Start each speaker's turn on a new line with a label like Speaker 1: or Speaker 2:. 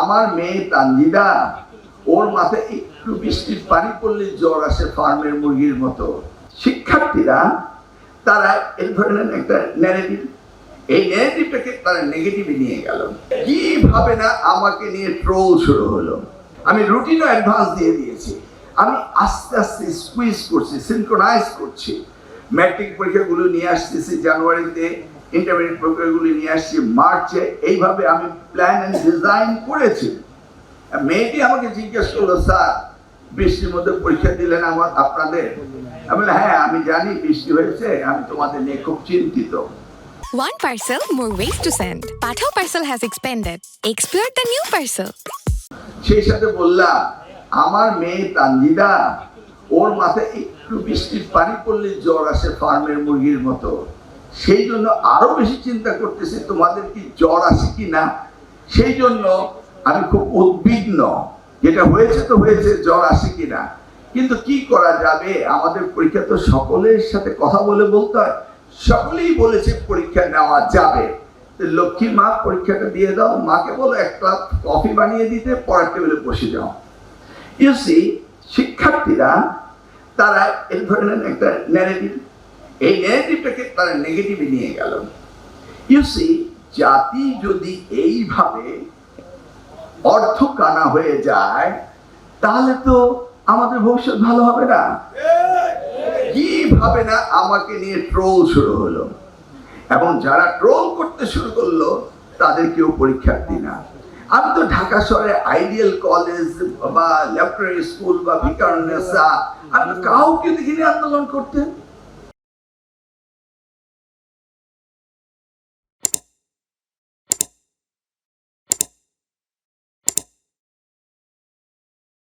Speaker 1: আমার মেয়ে তানজিদা, ওর মাথায় একটু বৃষ্টির পানি পড়লে জ্বর আসে ফার্মের মুরগির মতো। শিক্ষার্থীরা তারা এই ধরনের একটা ন্যারেটিভ, এই ন্যারেটিভটাকে তারা নেগেটিভে নিয়ে গেল। কিভাবে না আমাকে নিয়ে ট্রোল শুরু হলো। আমি রুটিনও অ্যাডভান্স দিয়ে দিয়েছি। আমি আস্তে আস্তে স্কুইজ করছি, সিনক্রোনাইজ করছি। ম্যাট্রিক পরীক্ষাগুলো নিয়ে আসতেছি জানুয়ারিতে, ইন্টারমিডিয়েট পরীক্ষাগুলো নিয়ে আসছি মার্চে। এইভাবে আমি প্ল্যান অ্যান্ড ডিজাইন করেছি। মেয়েটি আমাকে জিজ্ঞেস করলো, স্যার বৃষ্টির মধ্যে পরীক্ষা দিলেন আপনাদের? আমি বললাম, হ্যাঁ আমি জানি বৃষ্টি হয়েছে, আমি তোমাদের নিয়ে খুব চিন্তিত।
Speaker 2: One parcel, more ways to send. Pathao Parcel has expanded. Explore the new parcel.
Speaker 1: সেই সাথে বললাম, আমার মেয়ে তানজিদা, ওর মাথায় একটু বৃষ্টির পানি পড়লে জ্বর আসে ফার্মের মুরগির মতো। সেই জন্য আরো বেশি চিন্তা করতেছি তোমাদের কি জ্বর আসে কি না। সেই জন্য আমি খুব উদ্বিগ্ন, যেটা হয়েছে তো হয়েছে, জ্বর আসে কিনা। কিন্তু কি করা যাবে, আমাদের পরীক্ষা তো সকলের সাথে কথা বলে বলতে হয়। সকলেই বলেছে পরীক্ষা নেওয়া যাবে। লক্ষ্মী মা, পরীক্ষাটা দিয়ে দাও, মাকে বলো এক কাপ কফি বানিয়ে দিতে, পড়ার টেবিলে বসে যাও। ইউসি, শিক্ষার্থীরা তারা এই ধরনের একটা ন্যারেটিভ, এই ন্যারেটিভটাকে তারা নেগেটিভে নিয়ে গেল। ইউসি, জাতি যদি এইভাবে অর্থ কানা হয়ে যায়, তাহলে তো আমাদের ভবিষ্যৎ ভালো হবে না। কিভাবে না আমাকে নিয়ে ট্রোল শুরু হলো, এবং যারা ট্রোল করতে শুরু করলো তাদের কেউ পরীক্ষার্থী না। আমি তো ঢাকা শহরে আইডিয়াল কলেজ বা ল্যাবরেটরি স্কুল বা ভিকারুন্নেসা, আমি কাউকে দেখিনি আন্দোলন করতে।